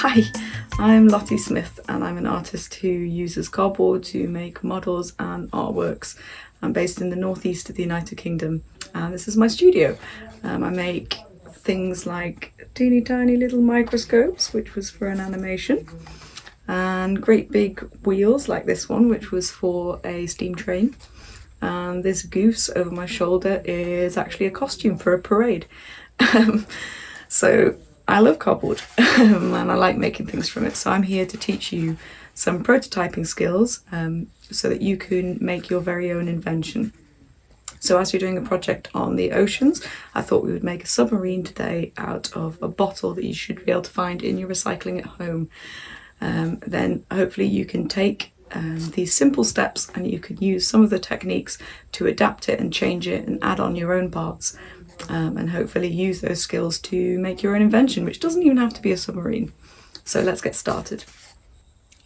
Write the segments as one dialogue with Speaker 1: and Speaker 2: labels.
Speaker 1: Hi, I'm Lottie Smith and I'm an artist who uses cardboard to make models and artworks. I'm based in the northeast of the United Kingdom and this is my studio. I make things like teeny tiny little microscopes, which was for an animation, and great big wheels like this one, which was for a steam train. And this goose over my shoulder is actually a costume for a parade. So I love cardboard and I like making things from it. So I'm here to teach you some prototyping skills so that you can make your very own invention. So as you're doing a project on the oceans, I thought we would make a submarine today out of a bottle that you should be able to find in your recycling at home. Then hopefully you can take these simple steps and you can use some of the techniques to adapt it and change it and add on your own parts. And hopefully use those skills to make your own invention, which doesn't even have to be a submarine. So let's get started.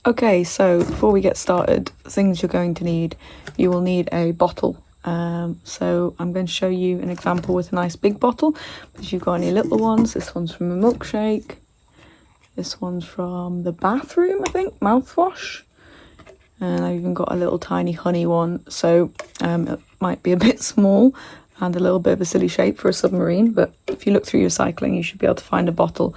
Speaker 1: Okay, so before we get started, things you're going to need. You will need a bottle. So I'm going to show you an example with a nice big bottle. But if you've got any little ones, this one's from a milkshake. This one's from the bathroom, I think, mouthwash. And I've even got a little tiny honey one. So it might be a bit small and a little bit of a silly shape for a submarine, but if you look through your recycling, you should be able to find a bottle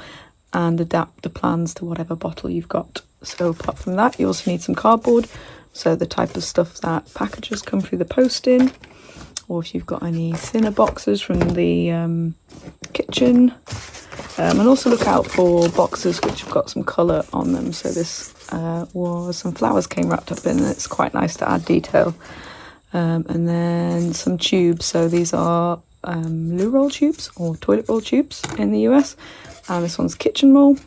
Speaker 1: and adapt the plans to whatever bottle you've got. So apart from that, you also need some cardboard, so the type of stuff that packages come through the post in, or if you've got any thinner boxes from the kitchen. And also look out for boxes which have got some colour on them. So this was some flowers came wrapped up in, and it's quite nice to add detail. And then some tubes. So these are loo roll tubes or toilet roll tubes in the US. And this one's kitchen roll.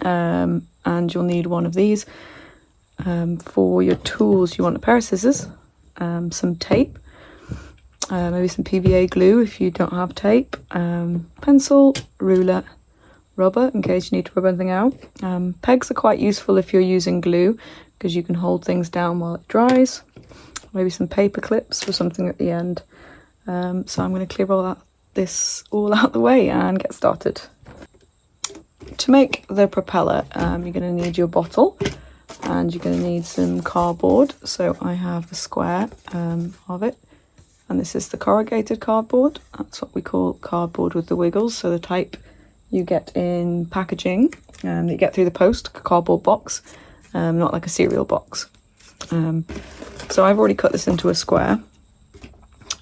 Speaker 1: And you'll need one of these. For your tools, you want a pair of scissors, some tape, maybe some PVA glue if you don't have tape, pencil, ruler, rubber in case you need to rub anything out. Pegs are quite useful if you're using glue because you can hold things down while it dries. Maybe some paper clips for something at the end. So I'm going to clear this all out the way and get started. To make the propeller, you're going to need your bottle and you're going to need some cardboard. So I have a square of it, and this is the corrugated cardboard. That's what we call cardboard with the wiggles. So the type you get in packaging that you get through the post, a cardboard box, not like a cereal box. So I've already cut this into a square.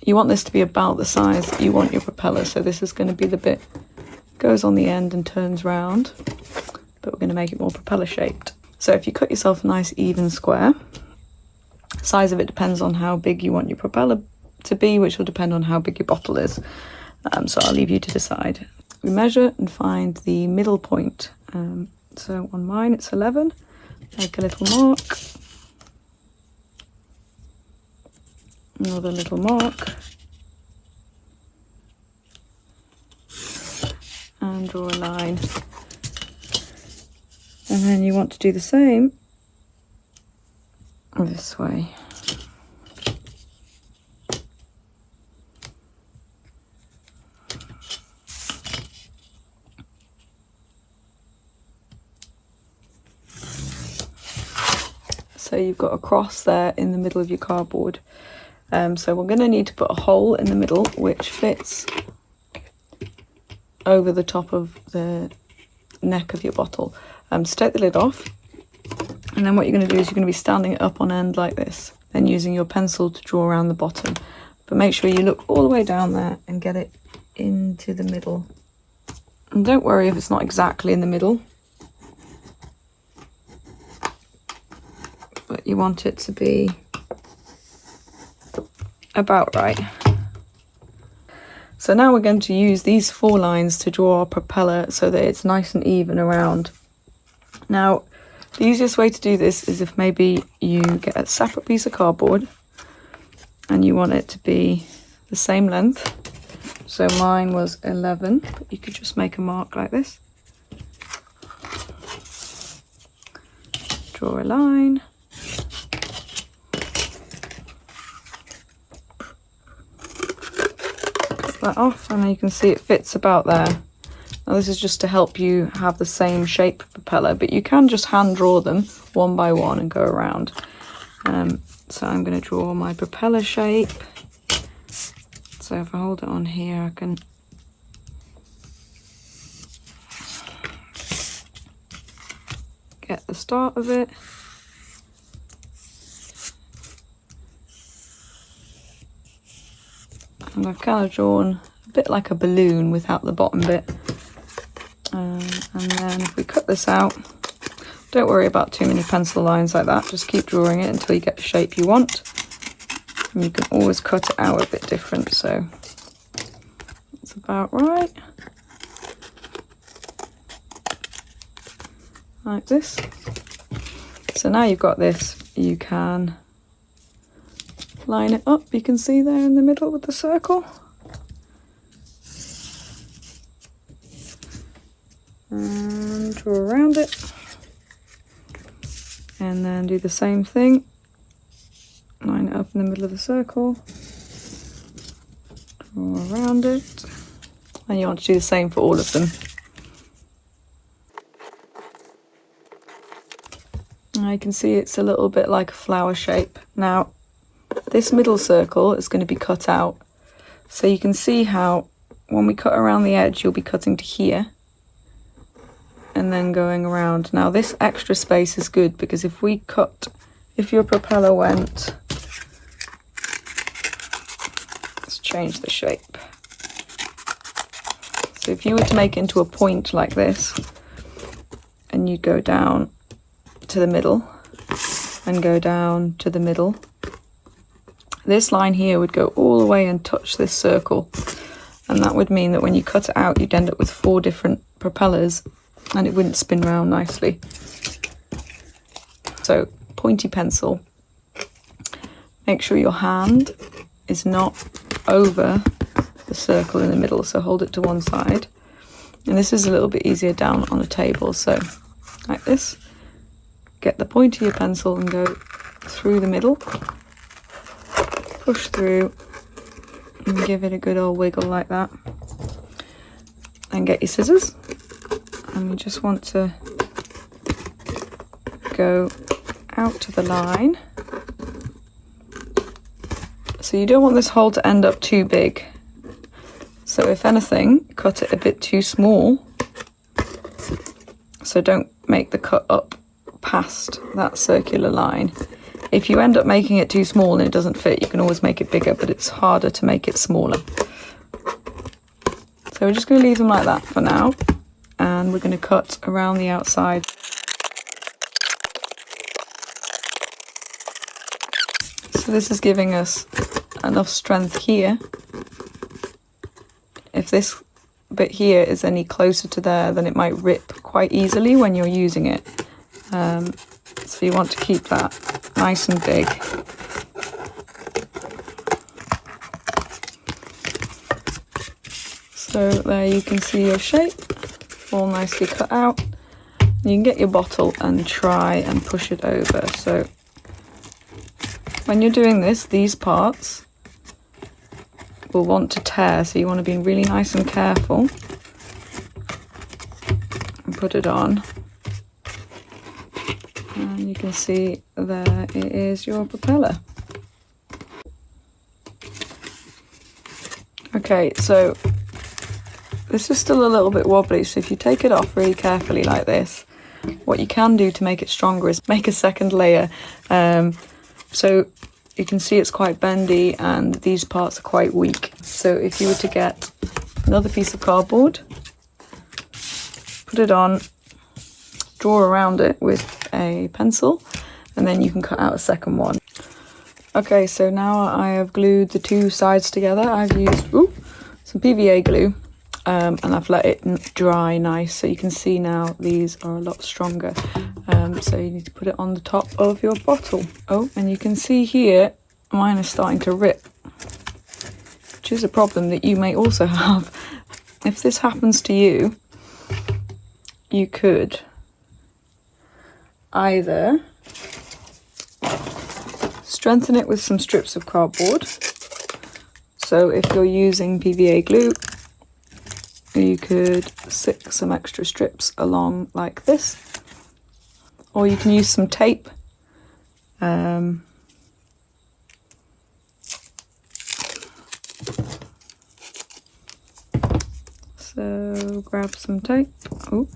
Speaker 1: You want this to be about the size you want your propeller. So this is going to be the bit goes on the end and turns round, but we're going to make it more propeller shaped. So if you cut yourself a nice even square, size of it depends on how big you want your propeller to be, which will depend on how big your bottle is. So I'll leave you to decide. We measure and find the middle point. So on mine it's 11. Make a little mark. Another little mark, and draw a line, and then you want to do the same this way. So you've got a cross there in the middle of your cardboard. So we're going to need to put a hole in the middle which fits over the top of the neck of your bottle. So take the lid off, and then what you're going to do is you're going to be standing it up on end like this, then using your pencil to draw around the bottom. But make sure you look all the way down there and get it into the middle. And don't worry if it's not exactly in the middle, but you want it to be about right. So now we're going to use these 4 lines to draw our propeller so that it's nice and even around. Now, the easiest way to do this is if maybe you get a separate piece of cardboard and you want it to be the same length. So mine was 11, but you could just make a mark like this. Draw a line. That off, and you can see it fits about there. Now this is just to help you have the same shape propeller, but you can just hand draw them one by one and go around. So I'm going to draw my propeller shape. So if I hold it on here, I can get the start of it. And I've kind of drawn a bit like a balloon without the bottom bit. And then if we cut this out, don't worry about too many pencil lines like that, just keep drawing it until you get the shape you want. And you can always cut it out a bit different, so that's about right. Like this. So now you've got this, you can line it up, you can see there in the middle with the circle. And draw around it. And then do the same thing. Line it up in the middle of the circle. Draw around it. And you want to do the same for all of them. Now you can see it's a little bit like a flower shape. Now, this middle circle is going to be cut out. So you can see how when we cut around the edge, you'll be cutting to here. And then going around. Now this extra space is good because if your propeller went, let's change the shape. So if you were to make it into a point like this, and you go down to the middle, and go down to the middle, this line here would go all the way and touch this circle. And that would mean that when you cut it out, you'd end up with 4 different propellers, and it wouldn't spin round nicely. So pointy pencil, make sure your hand is not over the circle in the middle, so hold it to one side. And this is a little bit easier down on a table, so like this. Get the point of your pencil and go through the middle, push through and give it a good old wiggle like that. And get your scissors. And you just want to go out to the line. So you don't want this hole to end up too big. So if anything, cut it a bit too small. So don't make the cut up past that circular line. If you end up making it too small and it doesn't fit, you can always make it bigger, but it's harder to make it smaller. So we're just going to leave them like that for now. And we're going to cut around the outside. So this is giving us enough strength here. If this bit here is any closer to there, then it might rip quite easily when you're using it. So you want to keep that nice and big. So there you can see your shape. All nicely cut out. You can get your bottle and try and push it over. So when you're doing this, these parts will want to tear, so you want to be really nice and careful and put it on. And you can see there it is, your propeller. Okay, so this is still a little bit wobbly, so if you take it off really carefully like this, what you can do to make it stronger is make a second layer. So you can see it's quite bendy and these parts are quite weak. So if you were to get another piece of cardboard, put it on, draw around it with a pencil, and then you can cut out a second one. Okay, so now I have glued the 2 sides together. I've used some PVA glue. And I've let it dry nice, so you can see now these are a lot stronger. So you need to put it on the top of your bottle. Oh, and you can see here, mine is starting to rip, which is a problem that you may also have. If this happens to you, you could either strengthen it with some strips of cardboard. So if you're using PVA glue, you could stick some extra strips along like this, or you can use some tape. So grab some tape. Oh.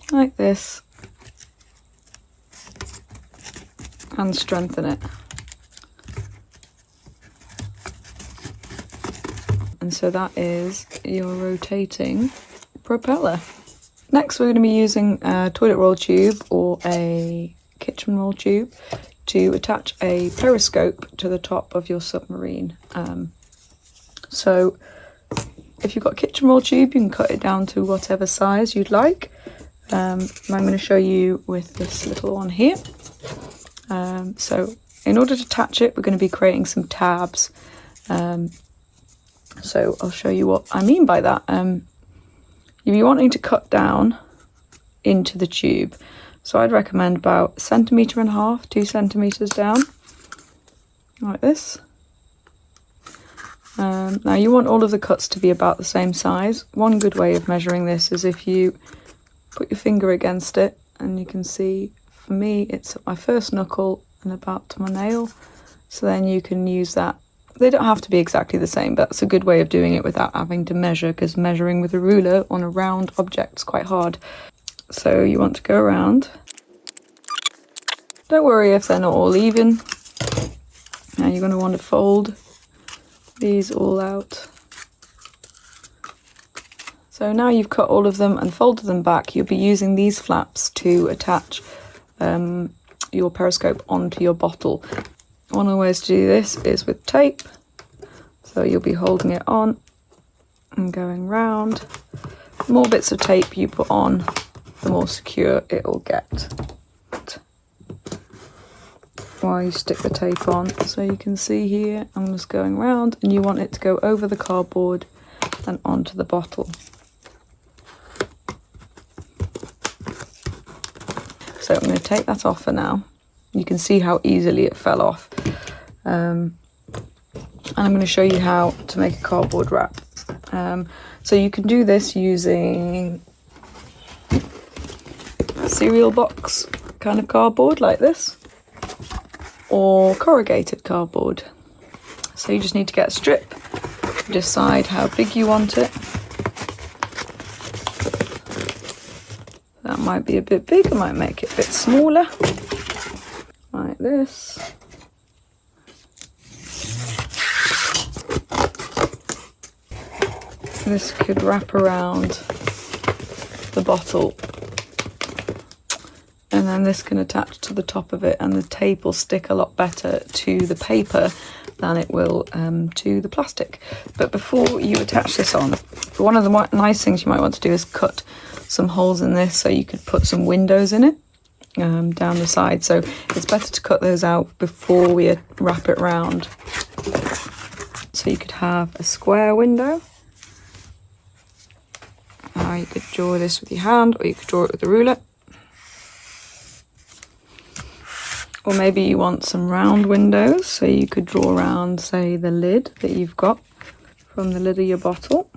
Speaker 1: Like this, and strengthen it. And so that is your rotating propeller. Next, we're going to be using a toilet roll tube or a kitchen roll tube to attach a periscope to the top of your submarine. So if you've got a kitchen roll tube, you can cut it down to whatever size you'd like. I'm going to show you with this little one here. So in order to attach it, we're going to be creating some tabs. So I'll show you what I mean by that. You'll be wanting to cut down into the tube. So I'd recommend about 1.5 centimeters, 2 centimeters down, like this. Now you want all of the cuts to be about the same size. One good way of measuring this is if you put your finger against it, and you can see, for me, it's at my first knuckle and about to my nail. So then you can use that. They don't have to be exactly the same, but that's a good way of doing it without having to measure, because measuring with a ruler on a round object is quite hard. So you want to go around. Don't worry if they're not all even. Now you're going to want to fold these all out. So now you've cut all of them and folded them back, you'll be using these flaps to attach your periscope onto your bottle. One of the ways to do this is with tape. So you'll be holding it on and going round. The more bits of tape you put on, the more secure it will get. While you stick the tape on, so you can see here, I'm just going round, and you want it to go over the cardboard and onto the bottle. So I'm going to take that off for now. You can see how easily it fell off. And I'm going to show you how to make a cardboard wrap. So you can do this using a cereal box kind of cardboard like this, or corrugated cardboard. So you just need to get a strip, decide how big you want it. That might be a bit big, I might make it a bit smaller, like this. This could wrap around the bottle, and then this can attach to the top of it, and the tape will stick a lot better to the paper than it will to the plastic. But before you attach this on, one of the nice things you might want to do is cut some holes in this so you could put some windows in it down the side. So it's better to cut those out before we wrap it round. So you could have a square window. You could draw this with your hand, or you could draw it with a ruler. Or maybe you want some round windows, so you could draw around, say, the lid that you've got from the lid of your bottle.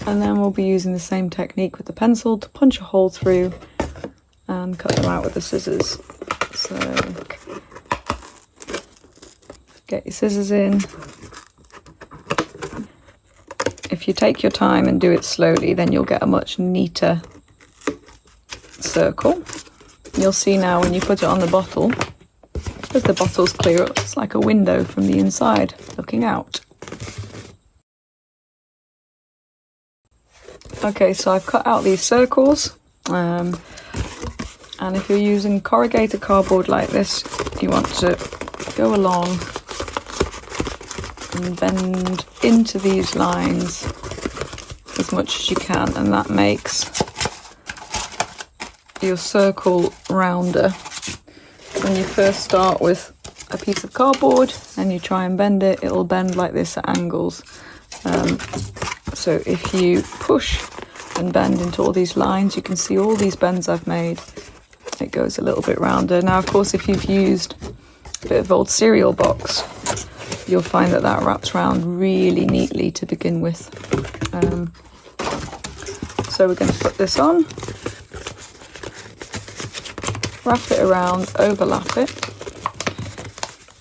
Speaker 1: And then we'll be using the same technique with the pencil to punch a hole through and cut them out with the scissors. So get your scissors in. If you take your time and do it slowly, then you'll get a much neater circle. You'll see now when you put it on the bottle, because the bottle's clear, it's like a window from the inside looking out. Okay, so I've cut out these circles, and if you're using corrugated cardboard like this, you want to go along and bend into these lines as much as you can, and that makes your circle rounder. When you first start with a piece of cardboard and you try and bend it, it'll bend like this at angles. So if you push and bend into all these lines, you can see all these bends I've made. It goes a little bit rounder. Now, of course, if you've used a bit of old cereal box, you'll find that that wraps around really neatly to begin with. So we're going to put this on, wrap it around, overlap it,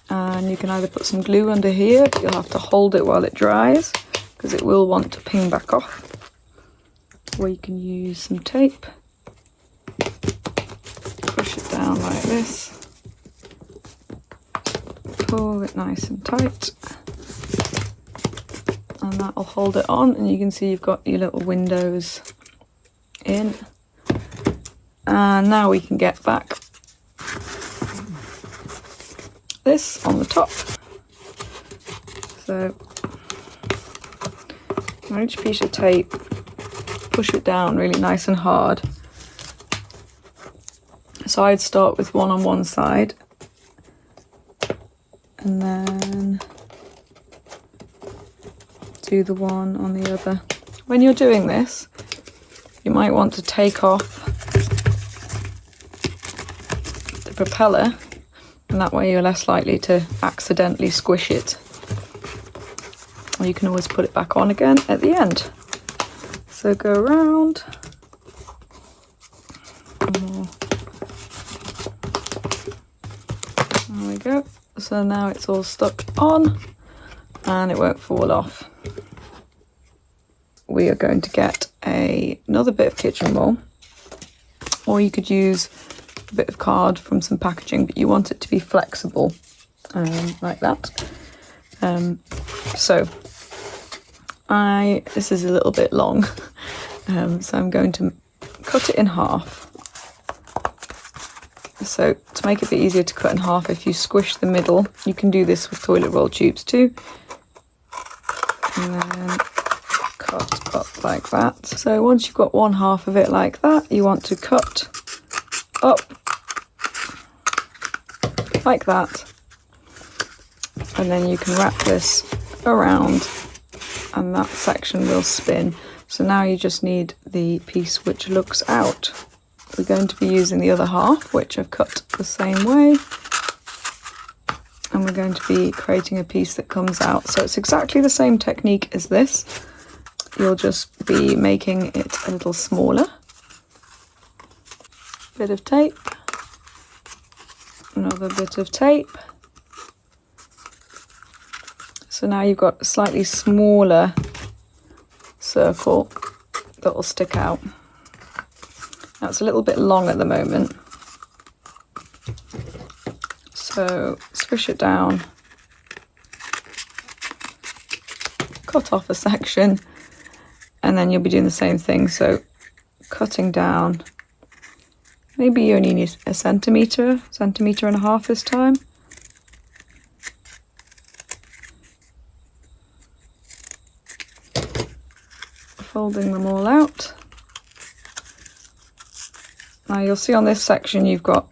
Speaker 1: and you can either put some glue under here, but you'll have to hold it while it dries because it will want to ping back off, or you can use some tape, push it down like this, pull it nice and tight, and that'll hold it on, and you can see you've got your little windows in. And now we can get back this on the top. So on each piece of tape, push it down really nice and hard. So I'd start with one on one side and then do the one on the other. When you're doing this, you might want to take off the propeller, and that way you're less likely to accidentally squish it. Or you can always put it back on again at the end. So go around. There we go. So now it's all stuck on and it won't fall off. We are going to get another bit of kitchen roll, or you could use a bit of card from some packaging, but you want it to be flexible, like that. So this is a little bit long, so I'm going to cut it in half. So to make it a bit easier to cut in half, if you squish the middle, you can do this with toilet roll tubes too, and then cut up like that. So once you've got one half of it like that, you want to cut up like that, and then you can wrap this around and that section will spin. So now you just need the piece which looks out. We're going to be using the other half, which I've cut the same way, and we're going to be creating a piece that comes out. So it's exactly the same technique as this. You'll just be making it a little smaller. Bit of tape, another bit of tape. So now you've got a slightly smaller circle that will stick out. Now it's a little bit long at the moment, so squish it down, cut off a section, and then you'll be doing the same thing. So cutting down, maybe you only need a centimetre and a half this time. Folding them all out. Now you'll see on this section you've got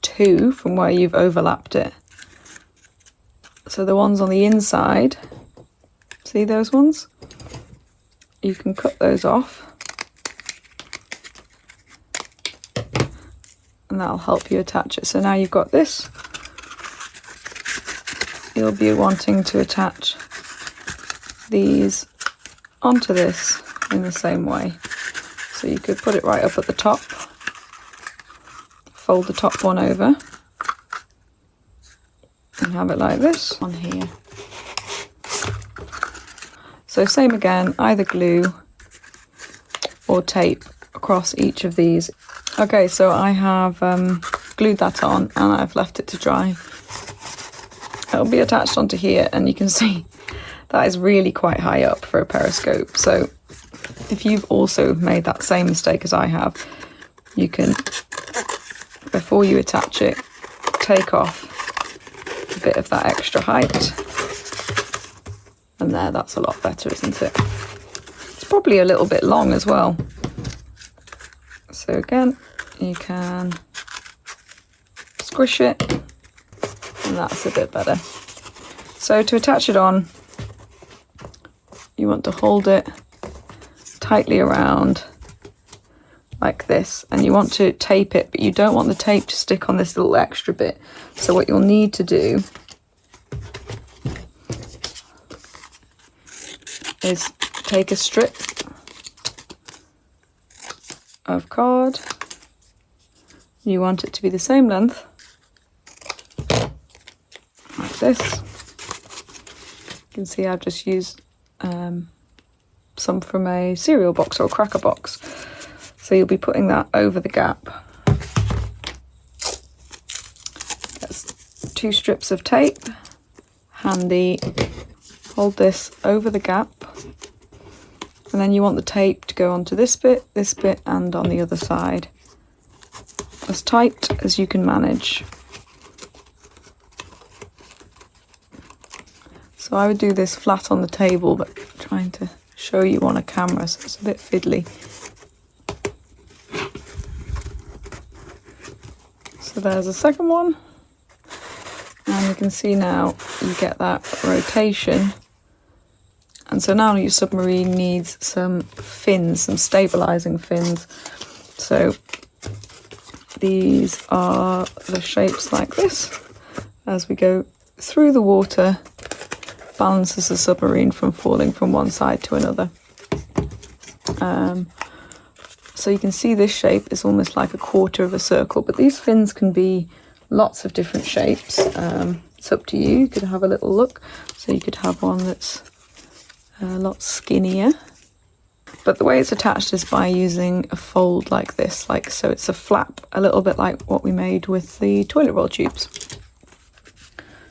Speaker 1: two from where you've overlapped it. So the ones on the inside, see those ones? You can cut those off, and that'll help you attach it. So now you've got this. You'll be wanting to attach these onto this in the same way. So you could put it right up at the top, fold the top one over, and have it like this on here. So same again, either glue or tape across each of these. Okay, so I have glued that on and I've left it to dry. It'll be attached onto here, and you can see that is really quite high up for a periscope. So if you've also made that same mistake as I have, you can, before you attach it, take off a bit of that extra height. And there, that's a lot better, isn't it? It's probably a little bit long as well. So again, you can squish it And that's a bit better. So to attach it on, you want to hold it tightly around like this, and you want to tape it, but you don't want the tape to stick on this little extra bit. So what you'll need to do is take a strip of card. You want it to be the same length, like this. You can see I've just used some from a cereal box or a cracker box. So you'll be putting that over the gap. That's 2 strips of tape, handy. Hold this over the gap, and then you want the tape to go onto this bit, and on the other side. As tight as you can manage. So I would do this flat on the table, but trying to show you on a camera, so it's a bit fiddly. So there's a second one, and you can see now you get that rotation. And so now your submarine needs some fins, some stabilizing fins. So these are the shapes like this. As we go through the water, balances the submarine from falling from one side to another. So you can see this shape is almost like a quarter of a circle, but these fins can be lots of different shapes. It's up to you. You could have a little look. So you could have one that's a lot skinnier. But the way it's attached is by using a fold like this, like so. It's a flap, a little bit like what we made with the toilet roll tubes.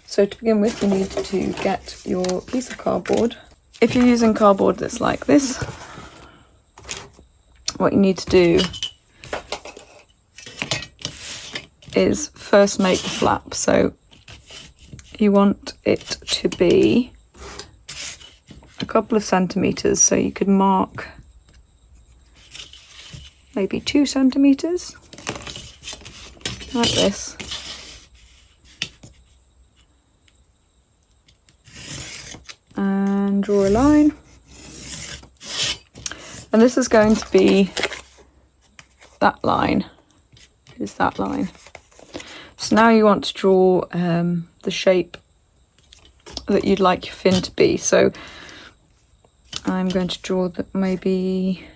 Speaker 1: So to begin with, you need to get your piece of cardboard. If you're using cardboard that's like this, what you need to do is first make the flap. So you want it to be a couple of centimetres, so you could mark maybe 2 centimetres, like this. And draw a line. And this is going to be that line, is that line. So now you want to draw the shape that you'd like your fin to be. So I'm going to draw that maybe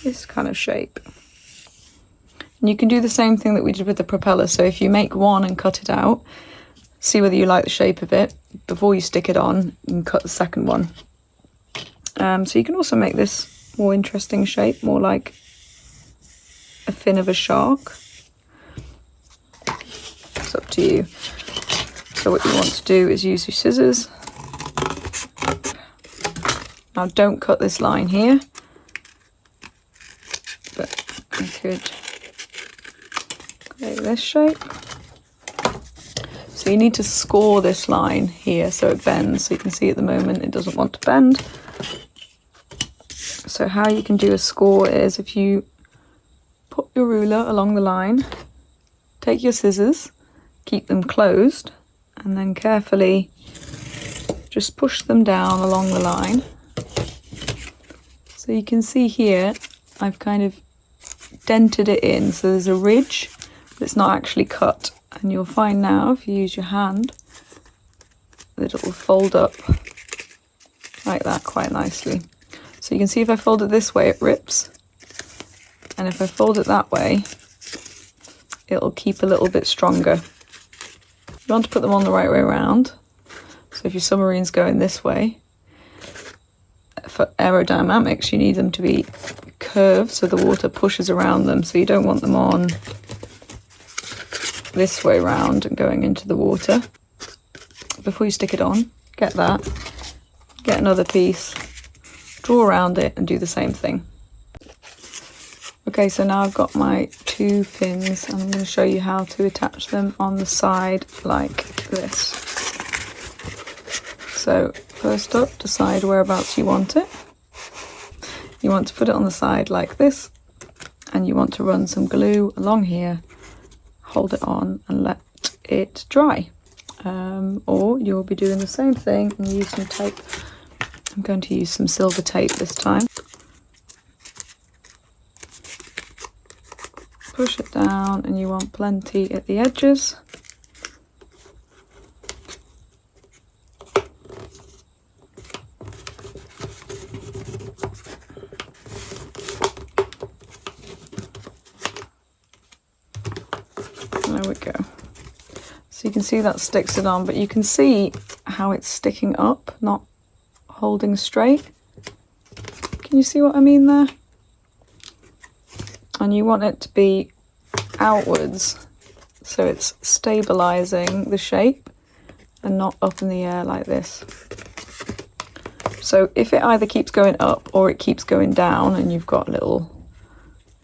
Speaker 1: this kind of shape. And you can do the same thing that we did with the propeller. So if you make one and cut it out, see whether you like the shape of it. Before you stick it on, you can cut the second one. So you can also make this more interesting shape, more like a fin of a shark. It's up to you. So what you want to do is use your scissors. Now don't cut this line here, but I could create this shape. So you need to score this line here so it bends. So you can see at the moment it doesn't want to bend. So how you can do a score is if you put your ruler along the line, take your scissors, keep them closed, and then carefully just push them down along the line. So you can see here I've kind of dented it in, so there's a ridge that's not actually cut. And you'll find now, if you use your hand, that it will fold up like that quite nicely. So you can see if I fold it this way, it rips. And if I fold it that way, it'll keep a little bit stronger. You want to put them on the right way around. So if your submarine's going this way, for aerodynamics, you need them to be curved so the water pushes around them. So you don't want them on this way round and going into the water. Before you stick it on, get that, get another piece, draw around it and do the same thing. Okay, so now I've got my 2 fins and I'm going to show you how to attach them on the side like this. So first up, decide whereabouts you want it. You want to put it on the side like this, and you want to run some glue along here, hold it on and let it dry. Or you'll be doing the same thing and use some tape. I'm going to use some silver tape this time. Push it down, and you want plenty at the edges. There we go. So you can see that sticks it on, but you can see how it's sticking up, not holding straight. Can you see what I mean there? And you want it to be outwards, so it's stabilizing the shape and not up in the air like this. So if it either keeps going up or it keeps going down, and you've got a little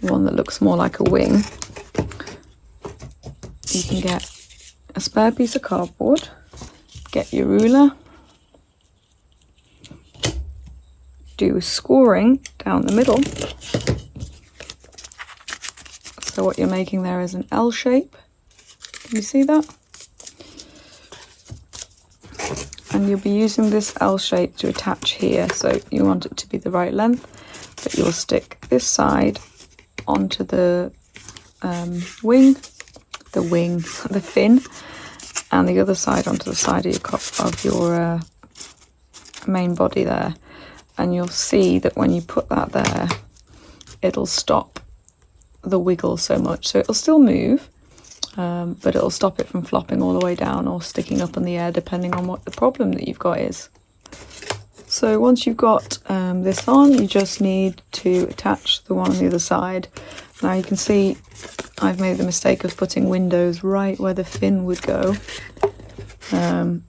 Speaker 1: one that looks more like a wing, you can get a spare piece of cardboard, get your ruler, do scoring down the middle. So what you're making there is an L shape. Can you see that? And you'll be using this L shape to attach here. So you want it to be the right length, but you'll stick this side onto the the fin, and the other side onto the side of your main body there. And you'll see that when you put that there, it'll stop the wiggle so much. So it'll still move, but it'll stop it from flopping all the way down or sticking up in the air, depending on what the problem that you've got is. So once you've got this on, you just need to attach the one on the other side. Now you can see I've made the mistake of putting windows right where the fin would go.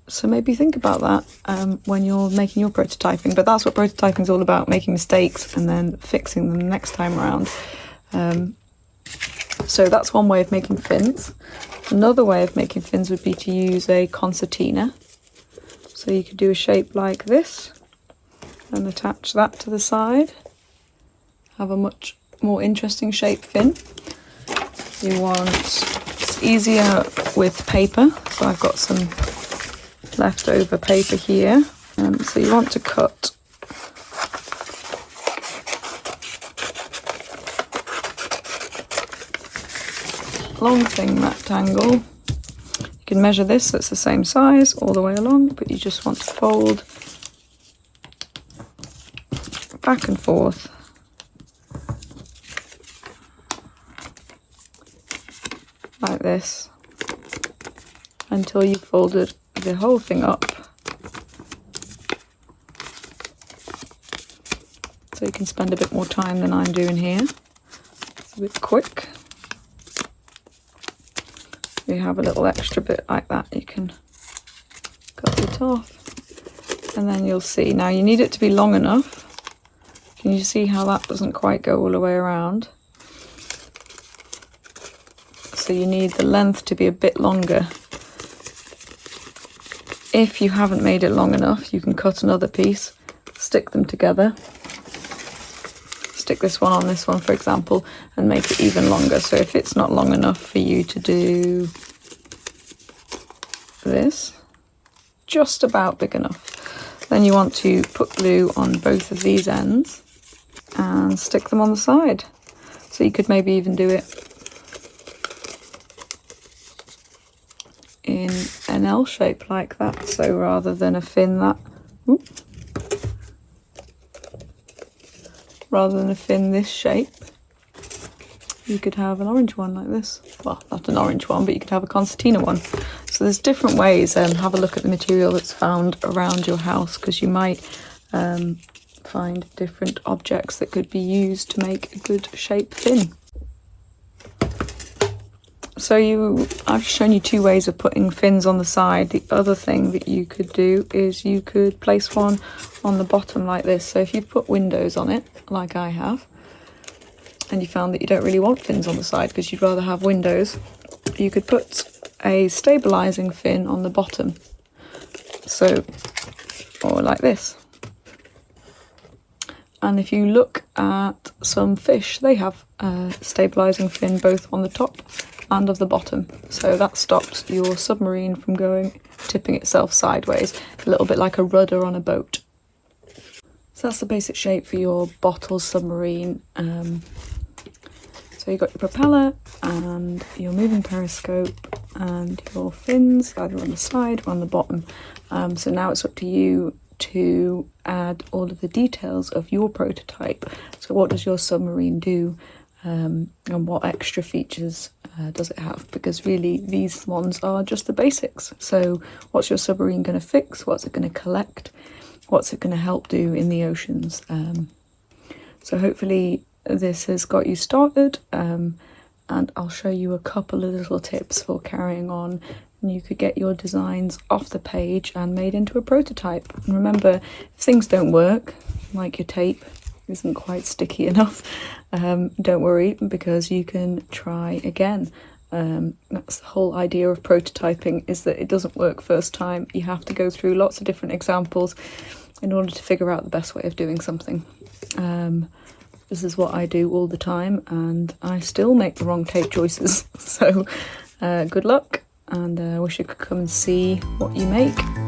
Speaker 1: So maybe think about that when you're making your prototyping. But that's what prototyping is all about, making mistakes and then fixing them the next time around. So that's one way of making fins. Another way of making fins would be to use a concertina. So you could do a shape like this and attach that to the side. Have a much more interesting shaped fin. You want, it's easier with paper, so I've got some leftover paper here. So you want to cut long thing rectangle. You can measure this so it's the same size all the way along, but you just want to fold back and forth like this until you've folded the whole thing up. So you can spend a bit more time than I'm doing here. It's a bit quick. You have a little extra bit like that, you can cut it off, and then you'll see. Now you need it to be long enough. Can you see how that doesn't quite go all the way around? So you need the length to be a bit longer. If you haven't made it long enough, you can cut another piece, stick them together. Stick this one on this one, for example, and make it even longer. So if it's not long enough for you to do this, just about big enough, then you want to put glue on both of these ends and stick them on the side. So you could maybe even do it in an L shape like that. So rather than a fin that, rather than a fin this shape, you could have an orange one like this. Well, not an orange one, but you could have a concertina one. So there's different ways. Have a look at the material that's found around your house, because you might find different objects that could be used to make a good shape fin. So I've shown you two ways of putting fins on the side. The other thing that you could do is you could place one on the bottom like this. So if you put windows on it, like I have, and you found that you don't really want fins on the side because you'd rather have windows, you could put a stabilizing fin on the bottom. So, or like this. And if you look at some fish, they have a stabilizing fin both on the top and of the bottom. So that stops your submarine from tipping itself sideways, a little bit like a rudder on a boat. So that's the basic shape for your bottle submarine. So you've got your propeller and your moving periscope and your fins either on the side or on the bottom. So now it's up to you to add all of the details of your prototype. So what does your submarine do, and what extra features does it have? Because really these ones are just the basics. So what's your submarine going to fix? What's it going to collect? What's it going to help do in the oceans? So hopefully this has got you started, and I'll show you a couple of little tips for carrying on. And you could get your designs off the page and made into a prototype. And remember, if things don't work, like your tape isn't quite sticky enough, don't worry, because you can try again. That's the whole idea of prototyping, is that it doesn't work first time. You have to go through lots of different examples in order to figure out the best way of doing something. This is what I do all the time, and I still make the wrong tape choices. So good luck, and I wish you could come and see what you make.